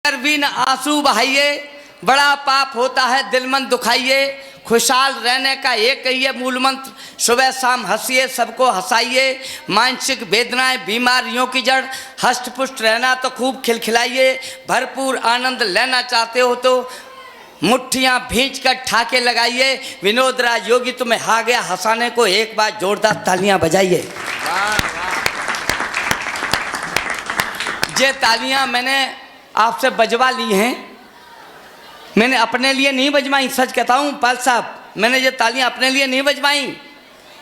भी न आंसू बहाइए, बड़ा पाप होता है दिल मन दुखाइए। खुशहाल रहने का एक ही है मूल मंत्र, सुबह शाम हंसिए सबको हंसाइए। मानसिक वेदनाएं बीमारियों की जड़, हष्ट पुष्ट रहना तो खूब खिलखिलाइए। भरपूर आनंद लेना चाहते हो तो मुट्ठियां भींच कर ठाके लगाइए। विनोद राज योगी तुम्हें आ गया हंसाने को, एक बार जोरदार तालियां बजाइए। ये तालियां मैंने आपसे बजवा ली हैं, मैंने अपने लिए नहीं बजवाई। सच कहता हूँ पाल साहब, मैंने ये तालियां अपने लिए नहीं बजवाई,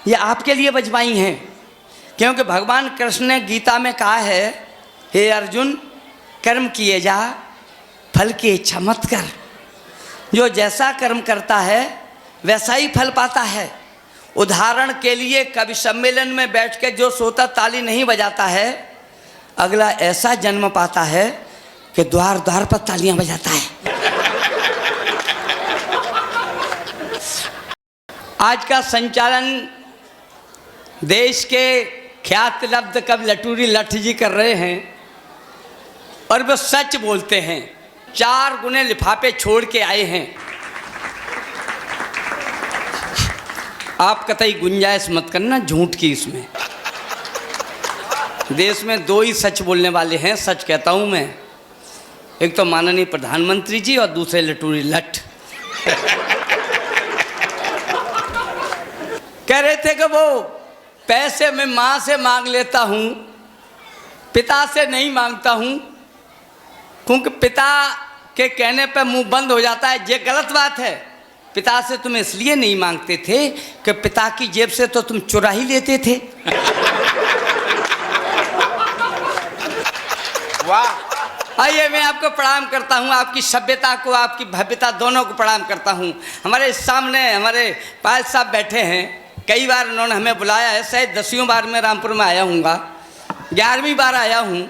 ये आपके लिए बजवाई हैं। क्योंकि भगवान कृष्ण ने गीता में कहा है, हे अर्जुन कर्म किए जा फल की इच्छा मत कर। जो जैसा कर्म करता है वैसा ही फल पाता है। उदाहरण के लिए कवि सम्मेलन में बैठ के जो सोता ताली नहीं बजाता है, अगला ऐसा जन्म पाता है कि द्वार द्वार पर तालियां बजाता है। आज का संचालन देश के ख्यात लब्ध कवि लटूरी लठ जी कर रहे हैं और वो सच बोलते हैं। 4 गुने लिफाफे छोड़ के आए हैं। आप कतई गुंजाइश मत करना झूठ की इसमें। देश में 2 ही सच बोलने वाले हैं, सच कहता हूं मैं, एक तो माननीय प्रधानमंत्री जी और दूसरे लटूरी लठ। कह रहे थे कि वो पैसे मैं माँ से मांग लेता हूँ, पिता से नहीं मांगता हूँ, क्योंकि पिता के कहने पर मुंह बंद हो जाता है। ये गलत बात है। पिता से तुम इसलिए नहीं मांगते थे कि पिता की जेब से तो तुम चुरा ही लेते थे। वाह। आइए मैं आपको प्रणाम करता हूँ, आपकी सभ्यता को, आपकी भव्यता दोनों को प्रणाम करता हूँ। हमारे सामने हमारे पाल साहब बैठे हैं। कई बार उन्होंने हमें बुलाया है, शायद 10वीं बार मैं रामपुर में आया हूँगा, 11वीं बार आया हूँ।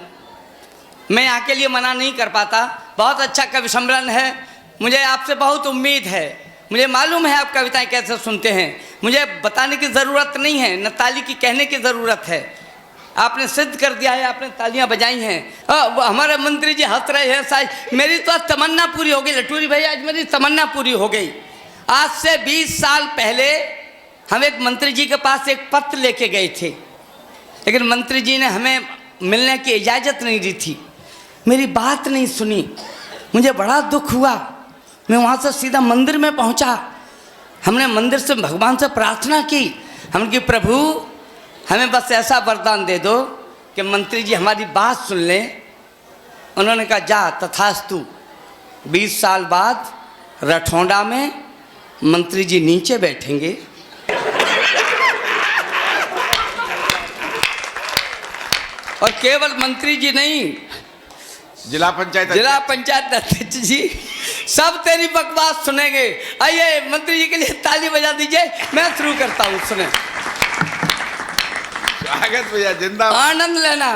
मैं यहाँ के लिए मना नहीं कर पाता। बहुत अच्छा कवि सम्मेलन है, मुझे आपसे बहुत उम्मीद है। मुझे मालूम है आप कविताएं कैसे सुनते हैं, मुझे बताने की ज़रूरत नहीं है, न ताली की कहने की ज़रूरत है। आपने सिद्ध कर दिया है, आपने तालियां बजाई हैं। हमारे मंत्री जी हंस रहे हैं, शायद मेरी तो आज तमन्ना पूरी हो गई। लटूरी भैया आज मेरी तमन्ना पूरी हो गई। आज से 20 साल पहले हम एक मंत्री जी के पास एक पत्र लेके गए थे, लेकिन मंत्री जी ने हमें मिलने की इजाज़त नहीं दी थी, मेरी बात नहीं सुनी। मुझे बड़ा दुख हुआ। मैं वहाँ से सीधा मंदिर में पहुँचा। हमने मंदिर से भगवान से प्रार्थना की, हम कि प्रभु हमें बस ऐसा वरदान दे दो कि मंत्री जी हमारी बात सुन लें। उन्होंने कहा जा तथास्तु। 20 साल बाद रठौंडा में मंत्री जी नीचे बैठेंगे, और केवल मंत्री जी नहीं, जिला पंचायत अध्यक्ष जी सब तेरी बकवास सुनेंगे। आइए मंत्री जी के लिए ताली बजा दीजिए। मैं शुरू करता हूँ, सुने। स्वागत भैया, जिंदाबाद। आनंद लेना।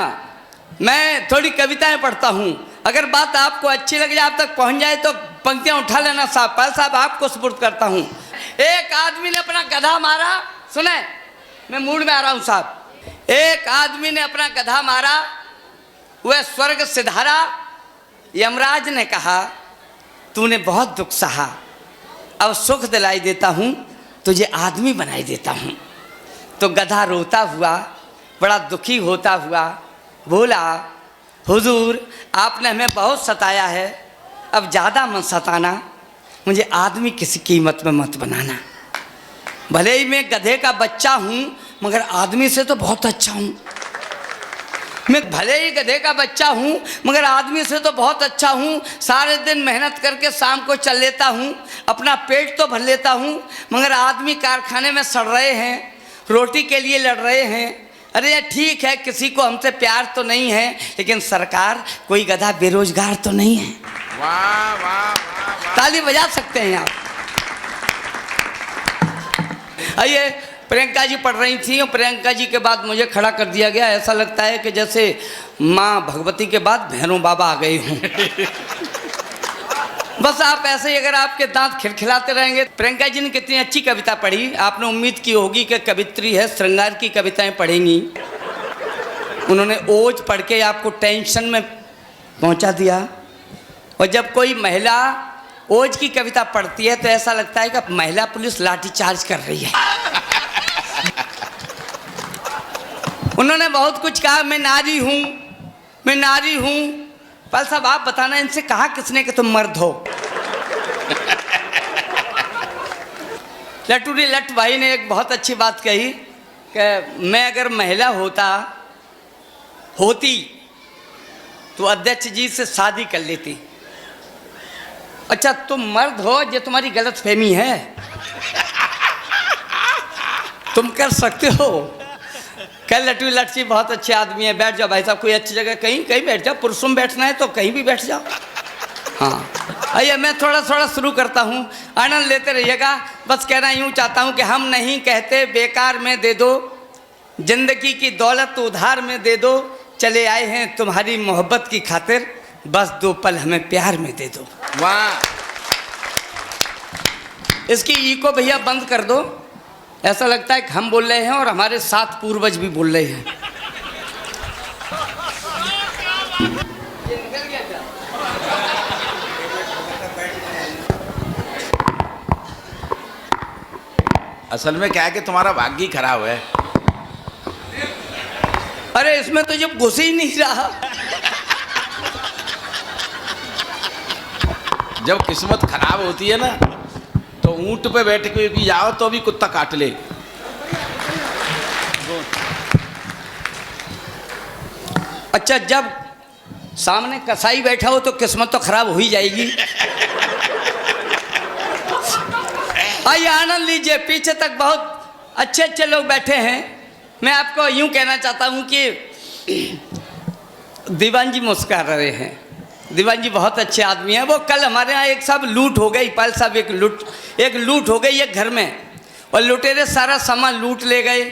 मैं थोड़ी कविताएं पढ़ता हूँ, अगर बात आपको अच्छी लगे, आप तक पहुँच जाए तो पंक्तियाँ उठा लेना। साहब पाल साहब आपको सुपुर्द करता हूँ। एक आदमी ने अपना गधा मारा, सुने मैं मूड में आ रहा हूँ साहब। एक आदमी ने अपना गधा मारा, वह स्वर्ग सिधारा। यमराज ने कहा तूने बहुत दुख सहा, अब सुख दिलाई देता हूँ, तुझे आदमी बनाई देता हूँ। तो गधा रोता हुआ, बड़ा दुखी होता हुआ बोला, हुजूर आपने हमें बहुत सताया है, अब ज़्यादा मत सताना, मुझे आदमी किसी कीमत में मत बनाना। भले ही मैं गधे का बच्चा हूँ, मगर आदमी से तो बहुत अच्छा हूँ। मैं भले ही गधे का बच्चा हूँ, मगर आदमी से तो बहुत अच्छा हूँ। सारे दिन मेहनत करके शाम को चल लेता हूँ, अपना पेट तो भर लेता हूँ, मगर आदमी कारखाने में सड़ रहे हैं, रोटी के लिए लड़ रहे हैं। अरे ये ठीक है, किसी को हमसे प्यार तो नहीं है, लेकिन सरकार कोई गधा बेरोजगार तो नहीं है। वाह वाह वाह, ताली बजा सकते हैं आप। आइए प्रियंका जी पढ़ रही थी, और प्रियंका जी के बाद मुझे खड़ा कर दिया गया। ऐसा लगता है कि जैसे माँ भगवती के बाद भैरव बाबा आ गए हों। बस आप ऐसे ही अगर आपके दांत खिलखिलाते रहेंगे। प्रियंका जी ने कितनी अच्छी कविता पढ़ी। आपने उम्मीद की होगी कि कवित्री है, श्रृंगार की कविताएं पढ़ेंगी। उन्होंने ओज पढ़ के आपको टेंशन में पहुंचा दिया। और जब कोई महिला ओज की कविता पढ़ती है तो ऐसा लगता है कि महिला पुलिस लाठीचार्ज कर रही है। उन्होंने बहुत कुछ कहा, मैं नारी हूं, मैं नारी हूं। पाल साहब आप बताना, इनसे कहा किसने कि तुम मर्द हो? लटूरी लट भाई ने एक बहुत अच्छी बात कही कि मैं अगर महिला होती तो अध्यक्ष जी से शादी कर लेती। अच्छा तुम मर्द हो, ये तुम्हारी गलत फहमी है। तुम कर सकते हो। कल लटू लट जी बहुत अच्छे आदमी है, बैठ जाओ भाई साहब, कोई अच्छी जगह कहीं बैठ जाओ। पुरुषों में बैठना है तो कहीं भी बैठ जाओ। हाँ आइए, मैं थोड़ा शुरू करता हूँ, आनंद लेते रहिएगा। बस कहना यूँ चाहता हूँ कि हम नहीं कहते बेकार में दे दो, जिंदगी की दौलत उधार में दे दो, चले आए हैं तुम्हारी मोहब्बत की खातिर, बस 2 पल हमें प्यार में दे दो। वाह! इसकी ई को भैया बंद कर दो। ऐसा लगता है कि हम बोल रहे हैं और हमारे साथ पूर्वज भी बोल रहे हैं। असल में क्या है कि तुम्हारा भाग्य ही खराब है। अरे इसमें तो जब घुस ही नहीं रहा। जब किस्मत खराब होती है ना तो ऊंट पे बैठ के भी जाओ तो भी कुत्ता काट ले। अच्छा जब सामने कसाई बैठा हो तो किस्मत तो खराब हो ही जाएगी। आइए आनंद लीजिए, पीछे तक बहुत अच्छे लोग बैठे हैं। मैं आपको यूं कहना चाहता हूं कि दीवान जी मुस्कुरा रहे हैं। दीवान जी बहुत अच्छे आदमी हैं। वो कल हमारे यहाँ एक साहब लूट हो गई, पाल साहब एक लूट हो गई एक घर में, और लुटेरे सारा सामान लूट ले गए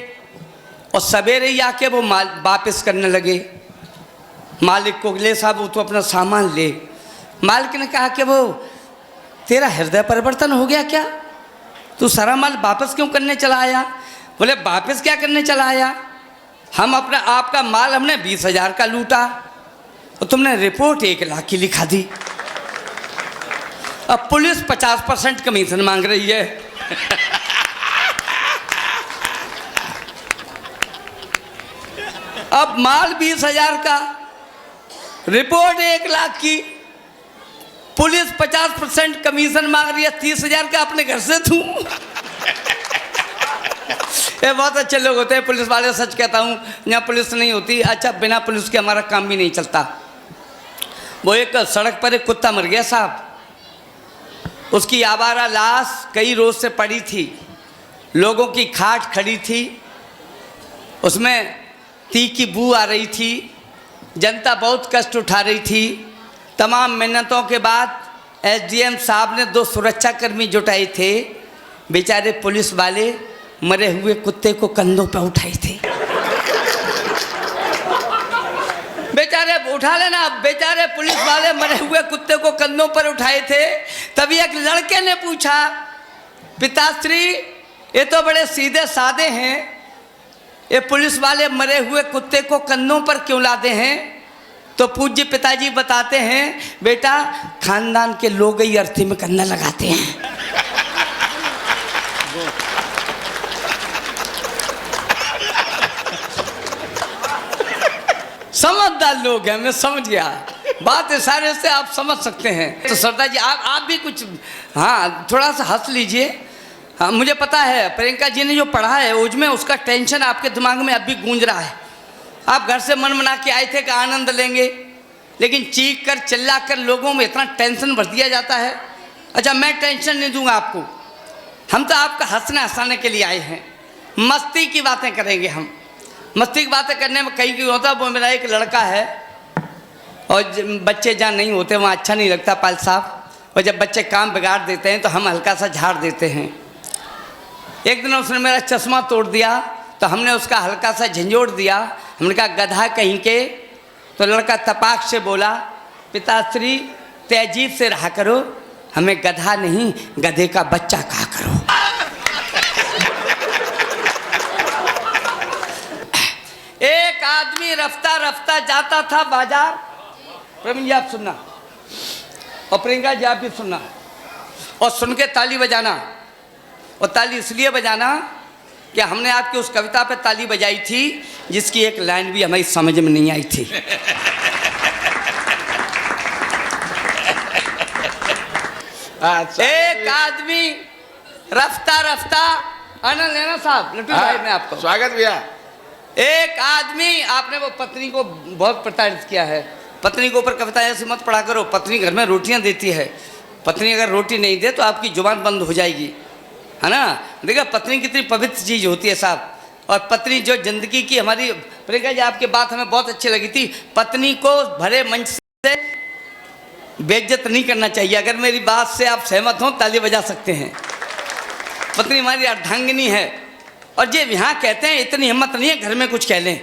और सवेरे ही आके वो माल वापस करने लगे। मालिक को ले साहब वो तो अपना सामान ले। मालिक ने कहा कि वो तेरा हृदय परिवर्तन हो गया क्या, तू सारा माल वापस क्यों करने चला आया? बोले वापस क्या करने चला आया, हम अपना आपका माल हमने 20,000 का लूटा और तुमने रिपोर्ट 1 लाख की लिखा दी। अब पुलिस 50% कमीशन मांग रही है। अब माल 20,000 का, रिपोर्ट 1 लाख की, पुलिस 50% कमीशन मांग रही है, 30,000 का अपने घर से दूं। ये बहुत अच्छे लोग होते हैं पुलिस वाले, सच कहता हूँ। यहाँ पुलिस नहीं होती, अच्छा बिना पुलिस के हमारा काम भी नहीं चलता। वो एक सड़क पर एक कुत्ता मर गया साहब, उसकी आवारा लाश कई रोज से पड़ी थी, लोगों की खाट खड़ी थी, उसमें तीखी बू आ रही थी, जनता बहुत कष्ट उठा रही थी। तमाम मेहनतों के बाद एसडीएम साहब ने 2 सुरक्षाकर्मी जुटाए थे। बेचारे पुलिस वाले मरे हुए कुत्ते को कंधों पर उठाए थे। बेचारे उठा लेना, बेचारे पुलिस वाले मरे हुए कुत्ते को कंधों पर उठाए थे। तभी एक लड़के ने पूछा, पिताश्री ये तो बड़े सीधे साधे हैं, ये पुलिस वाले मरे हुए कुत्ते को कंधों पर क्यों लादे हैं? तो पूज्य पिताजी बताते हैं, बेटा खानदान के लोग ही अर्थी में कंधा लगाते हैं। समझदार लोग हैं, मैं समझ गया बात, इशारे से आप समझ सकते हैं। तो सरदार जी आप भी कुछ, हाँ थोड़ा सा हंस लीजिए। हाँ मुझे पता है प्रियंका जी ने जो पढ़ा है उसमें उसका टेंशन आपके दिमाग में अभी गूंज रहा है। आप घर से मन बना के आए थे कि आनंद लेंगे, लेकिन चीख कर चिल्ला कर लोगों में इतना टेंशन भर दिया जाता है। अच्छा मैं टेंशन नहीं दूंगा आपको, हम तो आपका हंसने के लिए आए हैं, मस्ती की बातें करेंगे। हम मस्ती की बातें करने में कहीं क्यों होता। वो मेरा एक लड़का है और बच्चे जहाँ नहीं होते वहाँ अच्छा नहीं लगता पाल साहब, और जब बच्चे काम बिगाड़ देते हैं तो हम हल्का सा झाड़ देते हैं। एक दिन उसने मेरा चश्मा तोड़ दिया तो हमने उसका हल्का सा झंझोड़ दिया। हमने कहा गधा कहीं के। तो लड़का तपाक से बोला, पिताश्री तहजीब से रहा करो, हमें गधा नहीं गधे का बच्चा कहा करो। एक आदमी रफ्ता रफ्ता जाता था बाजार, प्रवीण जी आप सुनना, और प्रियंका जी आप भी सुनना, और सुन के ताली बजाना। और ताली इसलिए बजाना कि हमने आपकी उस कविता पे ताली बजाई थी जिसकी एक लाइन भी हमारी समझ में नहीं आई थी। एक आदमी रफ्ता रफ्ता, आनंद लेना साहब, लट्टू भाई मैं आपको स्वागत भैया। एक आदमी, आपने वो पत्नी को बहुत प्रताड़ित किया है, पत्नी के ऊपर कविताएं ऐसे मत पढ़ा करो। पत्नी घर में रोटियां देती है, पत्नी अगर रोटी नहीं दे तो आपकी जुबान बंद हो जाएगी, है ना। देखा पत्नी कितनी पवित्र चीज़ होती है साहब। और पत्नी जो जिंदगी की हमारी, प्रियंका जी आपकी बात हमें बहुत अच्छी लगी थी, पत्नी को भरे मंच से बेइज्जत नहीं करना चाहिए। अगर मेरी बात से आप सहमत हों ताली बजा सकते हैं। पत्नी हमारी अर्धांगिनी है। और ये यहाँ कहते हैं इतनी हिम्मत नहीं है घर में कुछ कह लें।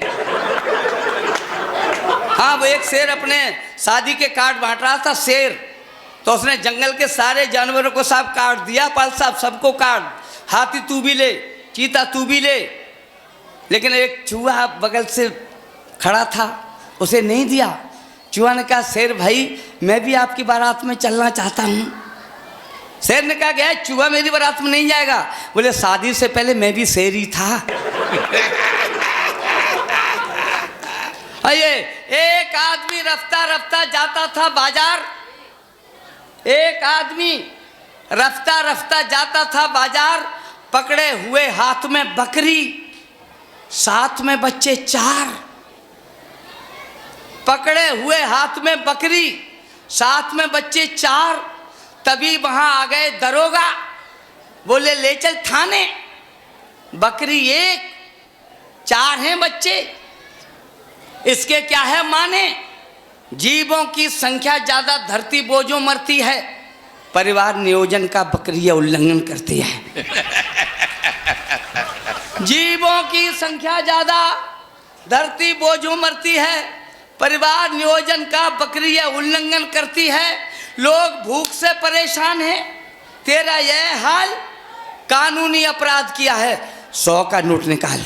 हाँ, वो एक शेर अपने शादी के कार्ड बांट रहा था शेर, तो उसने जंगल के सारे जानवरों को साहब काट दिया, पाल साहब सबको काट, हाथी तू भी ले, चीता तू भी ले, लेकिन एक चूहा बगल से खड़ा था उसे नहीं दिया। चूहा ने कहा शेर भाई मैं भी आपकी बारात में चलना चाहता हूँ। शेर ने कहा गया चूहा मेरी बारात में नहीं जाएगा। बोले शादी से पहले मैं भी शेर ही था। आइए, एक आदमी रफ्ता रफ्ता जाता था बाजार, एक आदमी रफ्ता रफ्ता जाता था बाजार, पकड़े हुए हाथ में बकरी, साथ में बच्चे 4। पकड़े हुए हाथ में बकरी, साथ में बच्चे 4। तभी वहां आ गए दरोगा, बोले ले चल थाने। बकरी 1, 4 हैं बच्चे, इसके क्या है माने। जीवों की संख्या ज्यादा धरती बोझों मरती है, परिवार नियोजन का बकरियां उल्लंघन करती है। जीवों की संख्या ज्यादा धरती बोझों मरती है, परिवार नियोजन का बकरियां उल्लंघन करती है। लोग भूख से परेशान हैं, तेरा यह हाल, कानूनी अपराध किया है, 100 का नोट निकाल।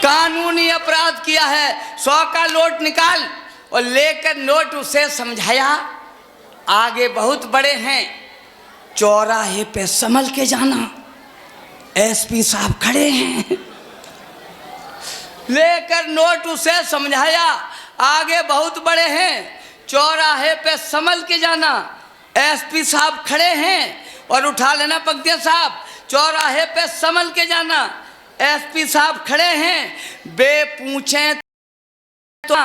कानूनी अपराध किया है, 100 का नोट निकाल। और लेकर नोट उसे समझाया, आगे बहुत बड़े हैं, चौराहे पे संभल के जाना, एसपी साहब खड़े हैं। लेकर नोट उसे समझाया, आगे बहुत बड़े हैं, चौराहे पे संभल के जाना, एसपी साहब खड़े हैं। और उठा लेना पंक्तियां साहब, चौराहे पे संभल के जाना, एसपी साहब खड़े हैं। बे पूछे तो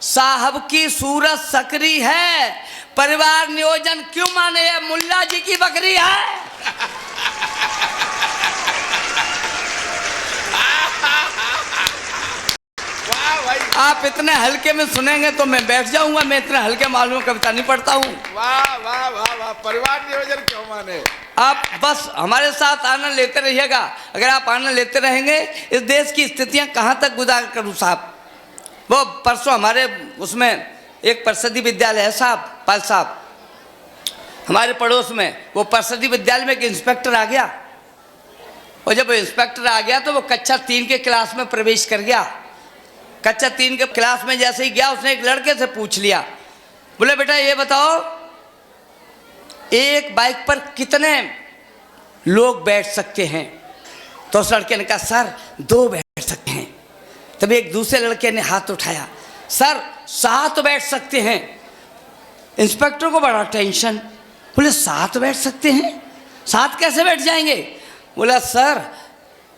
साहब की सूरत सकरी है, परिवार नियोजन क्यों माने, ये मुल्ला जी की बकरी है। आप इतने हल्के में सुनेंगे तो मैं बैठ जाऊंगा, मैं इतना हल्के मालूम कविता नहीं पढ़ता हूँ। वाह वाह वाह वाह, परिवार नियोजन क्यों माने। आप बस हमारे साथ आनंद लेते रहिएगा। अगर आप आनंद लेते रहेंगे, इस देश की स्थितियां कहाँ तक गुजार करूँ साहब। वो परसों हमारे उसमें एक परिषदी विद्यालय है साहब, पाल साहब, हमारे पड़ोस में, वो परिषदी विद्यालय में एक इंस्पेक्टर आ गया। और जब इंस्पेक्टर आ गया तो वो कक्षा 3 के क्लास में प्रवेश कर गया। कक्षा 3 के क्लास में जैसे ही गया, उसने एक लड़के से पूछ लिया, बोले बेटा ये बताओ एक बाइक पर कितने लोग बैठ सकते हैं। तो उस लड़के ने कहा सर 2 बैठ सकते हैं। तब एक दूसरे लड़के ने हाथ उठाया, सर 7 बैठ सकते हैं। इंस्पेक्टर को बड़ा टेंशन, बोले 7 बैठ सकते हैं, 7 कैसे बैठ जाएंगे। बोला सर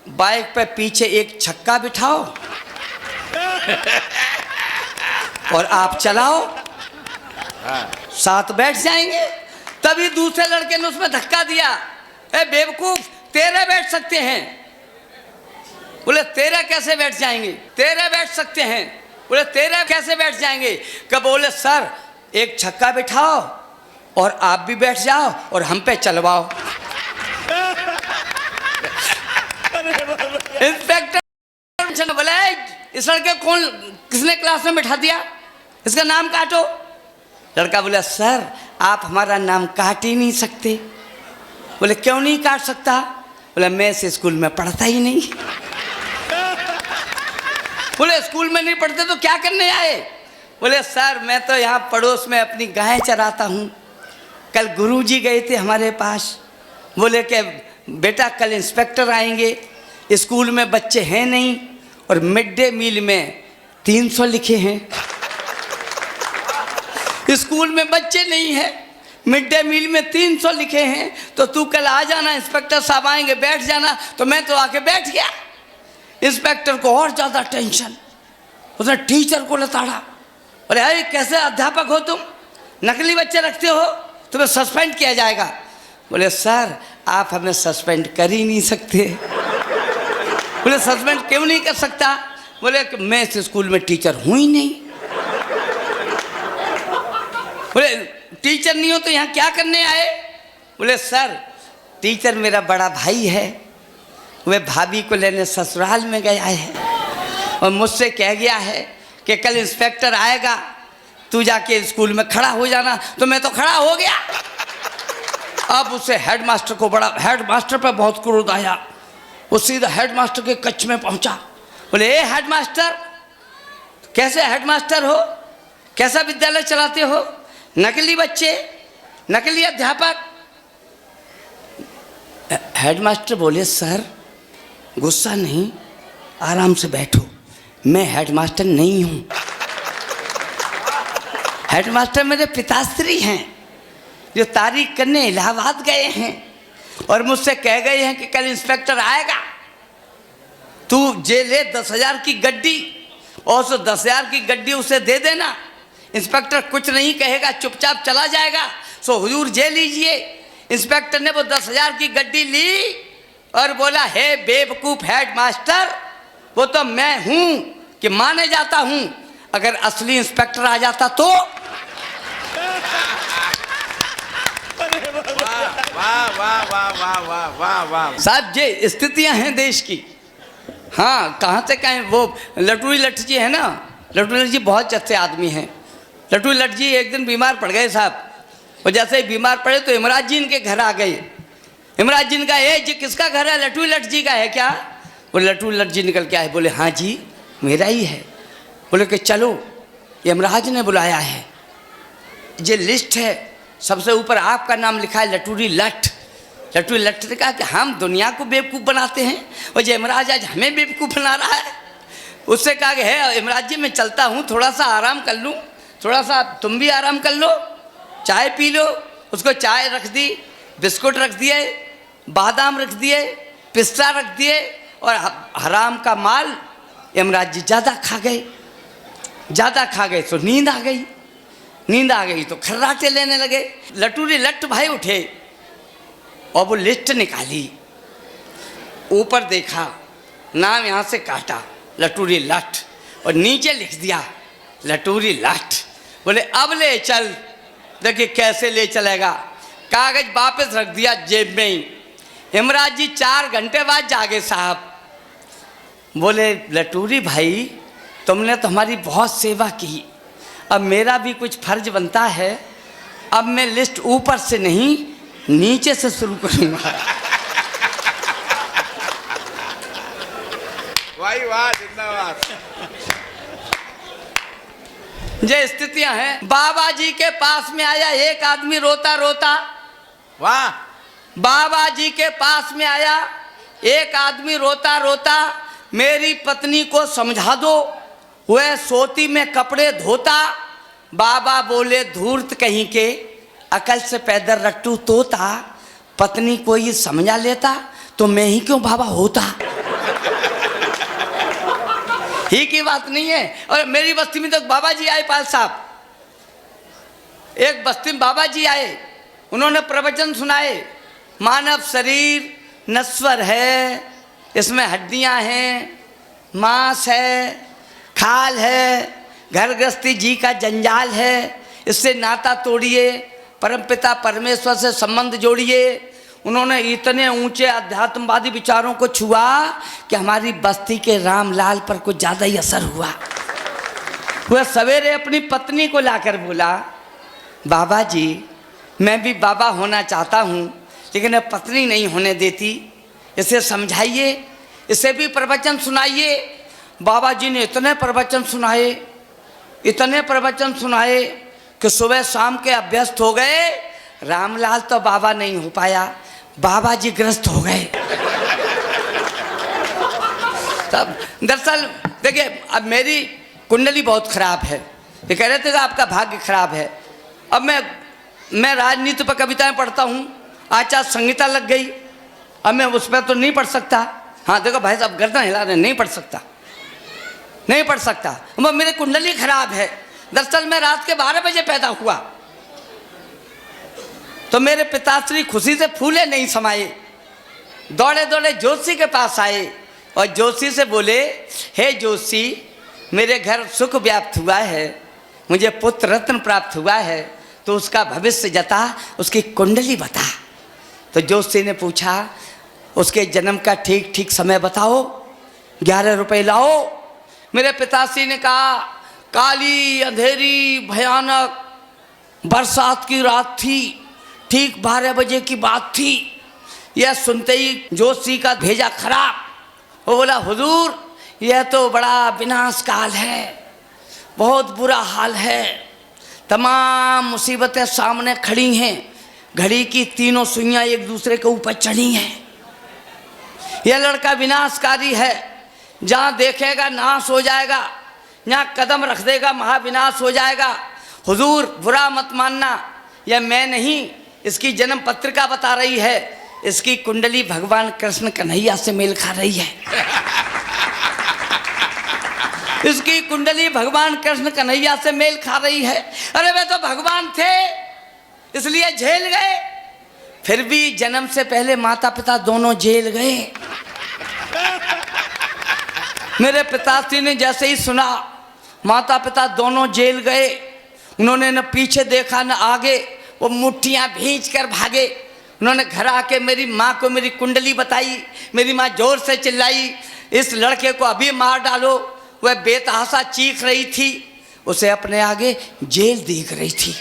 बाइक पे पीछे एक छक्का बिठाओ और आप चलाओ, 7 बैठ जाएंगे। तभी दूसरे लड़के ने उसमें धक्का दिया, ए बेवकूफ 13 बैठ सकते हैं। बोले 13 कैसे बैठ जाएंगे, 13 बैठ सकते हैं। बोले 13 कैसे बैठ जाएंगे। कब बोले सर एक छक्का बिठाओ और आप भी बैठ जाओ और हम पे चलवाओ। इंस्पेक्टर बोले इस लड़के कौन, किसने क्लास में बैठा दिया, इसका नाम काटो। लड़का बोला सर आप हमारा नाम काट ही नहीं सकते। बोले क्यों नहीं काट सकता। बोला मैं इस स्कूल में पढ़ता ही नहीं। बोले स्कूल में नहीं पढ़ते तो क्या करने आए। बोले सर मैं तो यहाँ पड़ोस में अपनी गाय चराता हूँ। कल गुरुजी गए थे हमारे पास, बोले कि बेटा कल इंस्पेक्टर आएंगे, स्कूल में बच्चे हैं नहीं और मिड डे मील में 300 लिखे हैं। स्कूल में बच्चे नहीं हैं, मिड डे मील में 300 लिखे हैं, तो तू कल आ जाना, इंस्पेक्टर साहब आएंगे, बैठ जाना। तो मैं तो आके बैठ गया। इंस्पेक्टर को और ज़्यादा टेंशन, उसने टीचर को लताड़ा, अरे अरे कैसे अध्यापक हो तुम, नकली बच्चे रखते हो, तुम्हें सस्पेंड किया जाएगा। बोले सर आप हमें सस्पेंड कर ही नहीं सकते। बोले सस्पेंड क्यों नहीं कर सकता? बोले कि मैं इस स्कूल में टीचर हूँ ही नहीं। बोले टीचर नहीं हो तो यहाँ क्या करने आए? बोले सर टीचर मेरा बड़ा भाई है, वह भाभी को लेने ससुराल में गया है और मुझसे कह गया है कि कल इंस्पेक्टर आएगा, तू जाके स्कूल में खड़ा हो जाना। तो मैं तो खड़ा हो गया। अब उसे हेडमास्टर को बड़ा, हेडमास्टर पर बहुत क्रोध आया। वो सीधा हेडमास्टर के कक्ष में पहुंचा। बोले ए हेडमास्टर, कैसे हेडमास्टर हो, कैसा विद्यालय चलाते हो, नकली बच्चे, नकली अध्यापक। हेडमास्टर बोले सर गुस्सा नहीं, आराम से बैठो, मैं हेडमास्टर नहीं हूँ। हेडमास्टर मेरे पिताश्री हैं जो तारीख करने इलाहाबाद गए हैं और मुझसे कह गए हैं कि कल इंस्पेक्टर आएगा, तू जे ले 10,000 की गड्डी और उस 10,000 की गड्डी उसे दे देना। इंस्पेक्टर कुछ नहीं कहेगा, चुपचाप चला जाएगा। सो हुजूर जे लीजिए। इंस्पेक्टर ने वो 10,000 की गड्डी ली और बोला हे बेवकूफ़ हेडमास्टर, वो तो मैं हूँ कि माने जाता हूँ, अगर असली इंस्पेक्टर आ जाता तो। वाह वाह वाह वाह वाह वाह वाह। साहब ये स्थितियां हैं देश की। हाँ कहाँ से कहें, वो लटूरी लठ जी है ना, लटूरी लठ जी बहुत अच्छे आदमी हैं। लटूरी लठ जी एक दिन बीमार पड़ गए साहब, और जैसे ही बीमार पड़े तो इमराज जी इनके घर आ गए। इमराज जी ने कहा ए जी किसका घर है, लटूरी लठ जी का है क्या? बोले लटूरी लठ जी निकल के आए, बोले हाँ जी मेरा ही है। बोले कि चलो यमराज ने बुलाया है, ये लिस्ट है, सबसे ऊपर आपका नाम लिखा है लटूरी लठ। लटूरी लठ ने कहा कि हम दुनिया को बेवकूफ़ बनाते हैं और ये यमराज आज हमें बेवकूफ़ बना रहा है। उससे कहा कि है यमराज जी मैं चलता हूँ, थोड़ा सा आराम कर लूँ, थोड़ा सा तुम भी आराम कर लो, चाय पी लो। उसको चाय रख दी, बिस्कुट रख दिए, बादाम रख दिए, पिस्ता रख दिए और हराम का माल यमराज जी ज़्यादा खा गए। ज़्यादा खा गए तो नींद आ गई, नींद आ गई तो खर्राटे लेने लगे। लटूरी लठ भाई उठे और वो लिस्ट निकाली, ऊपर देखा, नाम यहाँ से काटा लटूरी लठ और नीचे लिख दिया लटूरी लठ। बोले अब ले चल। देखिए कैसे ले चलेगा, कागज वापस रख दिया जेब में ही। यमराज जी 4 घंटे बाद जागे साहब। बोले लटूरी भाई तुमने तो हमारी बहुत सेवा की, अब मेरा भी कुछ फर्ज बनता है, अब मैं लिस्ट ऊपर से नहीं नीचे से शुरू करूंगा। वाह वाह जिंदाबाद। ये स्थितियां हैं। बाबा जी के पास में आया एक आदमी रोता रोता। वाह। बाबा जी के पास में आया एक आदमी रोता रोता, मेरी पत्नी को समझा दो, वह सोती में कपड़े धोता। बाबा बोले धूर्त कहीं के, अकल से पैदल रट्टू तोता, पत्नी को ये समझा लेता तो मैं ही क्यों बाबा होता। ही की बात नहीं है। और मेरी बस्ती में तो बाबा जी आए, पाल साहब, एक बस्ती में बाबा जी आए, उन्होंने प्रवचन सुनाए। मानव शरीर नश्वर है, इसमें हड्डियां हैं, मांस है, खाल है, घर गृहस्थी जी का जंजाल है, इससे नाता तोड़िए, परमपिता परमेश्वर से संबंध जोड़िए। उन्होंने इतने ऊंचे अध्यात्मवादी विचारों को छुआ कि हमारी बस्ती के रामलाल पर कुछ ज़्यादा ही असर हुआ। वह सवेरे अपनी पत्नी को लाकर बोला, बाबा जी मैं भी बाबा होना चाहता हूँ लेकिन अब पत्नी नहीं होने देती, इसे समझाइए, इसे भी प्रवचन सुनाइए। बाबा जी ने इतने प्रवचन सुनाए, इतने प्रवचन सुनाए कि सुबह शाम के अभ्यस्त हो गए। रामलाल तो बाबा नहीं हो पाया, बाबा जी ग्रस्त हो गए। तब दरअसल देखिए, अब मेरी कुंडली बहुत खराब है। ये कह रहे थे कि आपका भाग्य खराब है। अब मैं राजनीति पर कविताएं पढ़ता हूँ, आचार संहिता लग गई, अब मैं उस पर तो नहीं पढ़ सकता। हाँ देखो भाई साहब गर्दन हिला रहे, नहीं पढ़ सकता, नहीं पढ़ सकता। वो मेरी कुंडली खराब है। दरअसल मैं रात के 12 बजे पैदा हुआ, तो मेरे पिताश्री खुशी से फूले नहीं समाये, दौड़े दौड़े जोशी के पास आए और जोशी से बोले, हे जोशी, मेरे घर सुख व्याप्त हुआ है, मुझे पुत्र रत्न प्राप्त हुआ है, तो उसका भविष्य जता, उसकी कुंडली बता। तो जोशी ने पूछा, उसके जन्म का ठीक ठीक समय बताओ, 11 रुपए लाओ। मेरे पिताश्री ने कहा, काली अंधेरी भयानक बरसात की रात थी, ठीक 12 बजे की बात थी। यह सुनते ही जोशी का भेजा खराब। वो बोला, हुजूर यह तो बड़ा विनाश काल है, बहुत बुरा हाल है, तमाम मुसीबतें सामने खड़ी हैं, घड़ी की तीनों सुइयां एक दूसरे के ऊपर चढ़ी हैं। यह लड़का विनाशकारी है, जहाँ देखेगा नाश हो जाएगा, यहाँ कदम रख देगा महाविनाश हो जाएगा। हुजूर बुरा मत मानना, यह मैं नहीं, इसकी जन्म पत्रिका बता रही है, इसकी कुंडली भगवान कृष्ण कन्हैया से मेल खा रही है। इसकी कुंडली भगवान कृष्ण कन्हैया से मेल खा रही है। अरे वे तो भगवान थे, इसलिए झेल गए। फिर भी जन्म से पहले माता पिता दोनों जेल गए। मेरे पिताश्री ने जैसे ही सुना माता पिता दोनों जेल गए, उन्होंने न पीछे देखा न आगे, वो मुट्ठियाँ भींच कर भागे। उन्होंने घर आके मेरी माँ को मेरी कुंडली बताई। मेरी माँ जोर से चिल्लाई, इस लड़के को अभी मार डालो। वह बेतहासा चीख रही थी, उसे अपने आगे जेल दिख रही थी,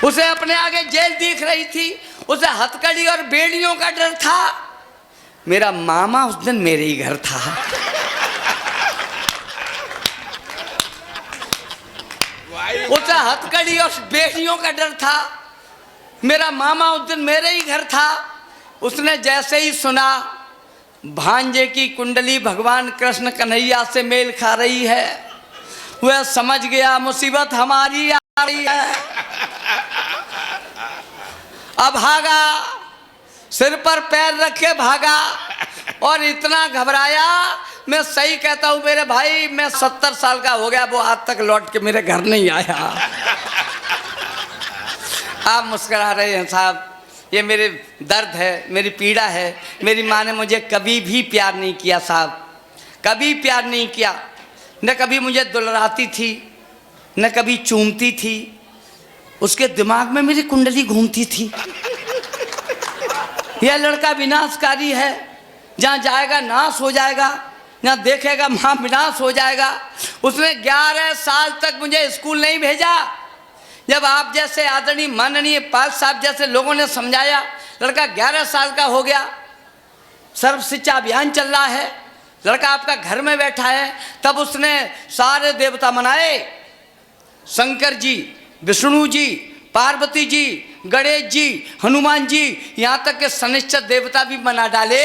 उसे अपने आगे जेल दिख रही थी। उसे हथकड़ी और बेड़ियों का डर था। मेरा मामा उस दिन मेरे ही घर था। उसे हथकड़ी और बेड़ियों का डर था। मेरा मामा उस दिन मेरे ही घर था। उसने जैसे ही सुना भांजे की कुंडली भगवान कृष्ण कन्हैया से मेल खा रही है, वह समझ गया मुसीबत हमारी आ रही है। अब भागा, सिर पर पैर रखे भागा और इतना घबराया। मैं सही कहता हूँ मेरे भाई, मैं 70 साल का हो गया, वो आज तक लौट के मेरे घर नहीं आया। आप मुस्कुरा रहे हैं साहब, ये मेरे दर्द है, मेरी पीड़ा है। मेरी माँ ने मुझे कभी भी प्यार नहीं किया साहब, कभी प्यार नहीं किया। न कभी मुझे दुलराती थी, न कभी चूमती थी। उसके दिमाग में मेरी कुंडली घूमती थी। यह लड़का विनाशकारी है, जहाँ जाएगा नाश हो जाएगा, जहाँ देखेगा वहाँ विनाश हो जाएगा। उसने 11 साल तक मुझे स्कूल नहीं भेजा। जब आप जैसे आदरणीय माननीय पाल साहब जैसे लोगों ने समझाया, लड़का 11 साल का हो गया, सर्व शिक्षा अभियान चल रहा है, लड़का आपका घर में बैठा है, तब उसने सारे देवता मनाए, शंकर जी, विष्णु जी, पार्वती जी, गणेश जी, हनुमान जी, यहाँ तक के शनिश्चर देवता भी मना डाले।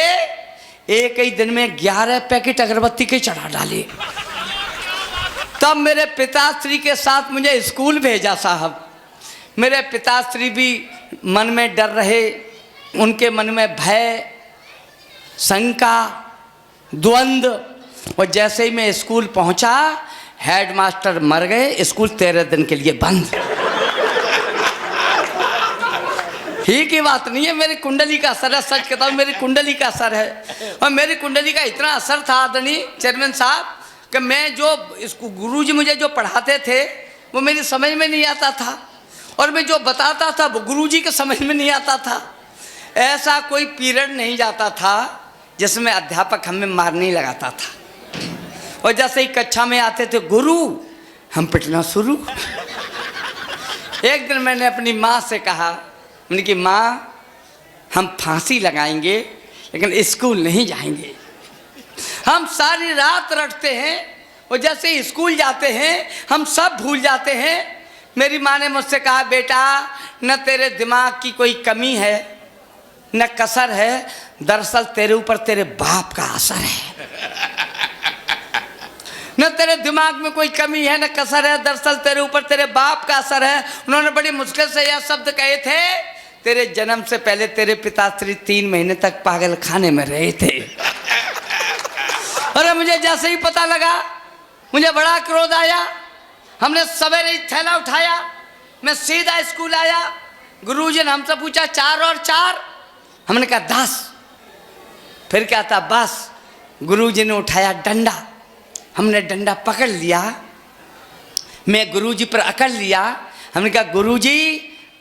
एक ही दिन में 11 पैकेट अगरबत्ती के चढ़ा डाले। तब मेरे पिताश्री के साथ मुझे स्कूल भेजा साहब। मेरे पिताश्री भी मन में डर रहे, उनके मन में भय, शंका, द्वंद्व। और जैसे ही मैं स्कूल पहुंचा, हेडमास्टर मर गए, स्कूल 13 दिन के लिए बंद। ठीक ही बात नहीं है, मेरी कुंडली का असर है, सच कहता हूँ मेरी कुंडली का असर है। और मेरी कुंडली का इतना असर था आदरणीय चेयरमैन साहब कि मैं जो इसको गुरुजी मुझे जो पढ़ाते थे वो मेरी समझ में नहीं आता था, और मैं जो बताता था वो गुरुजी के समझ में नहीं आता था। ऐसा कोई पीरियड नहीं जाता था जिसमें अध्यापक हमें मार नहीं लगाता था। और जैसे ही कक्षा में आते थे गुरु, हम पिटना शुरू। एक दिन मैंने अपनी माँ से कहा, मैंने कि माँ हम फांसी लगाएंगे लेकिन स्कूल नहीं जाएंगे। हम सारी रात रटते हैं, और जैसे ही स्कूल जाते हैं हम सब भूल जाते हैं। मेरी माँ ने मुझसे कहा, बेटा न तेरे दिमाग की कोई कमी है न कसर है, दरअसल तेरे ऊपर तेरे बाप का असर है। न तेरे दिमाग में कोई कमी है न कसर है, दरअसल तेरे ऊपर तेरे बाप का असर है। उन्होंने बड़ी मुश्किल से यह शब्द कहे थे, तेरे जन्म से पहले तेरे पिताश्री 3 महीने तक पागल खाने में रहे थे। अरे मुझे जैसे ही पता लगा मुझे बड़ा क्रोध आया। हमने सवेरे ही थैला उठाया, मैं सीधा स्कूल आया। गुरुजी ने हमसे पूछा 4 और 4, हमने कहा 10। फिर क्या था, बस गुरुजी ने उठाया डंडा, हमने डंडा पकड़ लिया, मैं गुरुजी पर अकड़ लिया। हमने कहा गुरुजी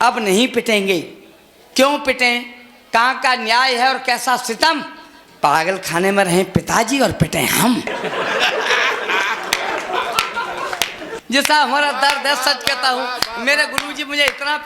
अब नहीं पिटेंगे। क्यों पिटें, कहाँ का न्याय है और कैसा सितम, पागल खाने में रहे पिताजी और पिटे हम। जैसा हमारा दर्द है, सच कहता हूँ मेरे गुरुजी मुझे इतना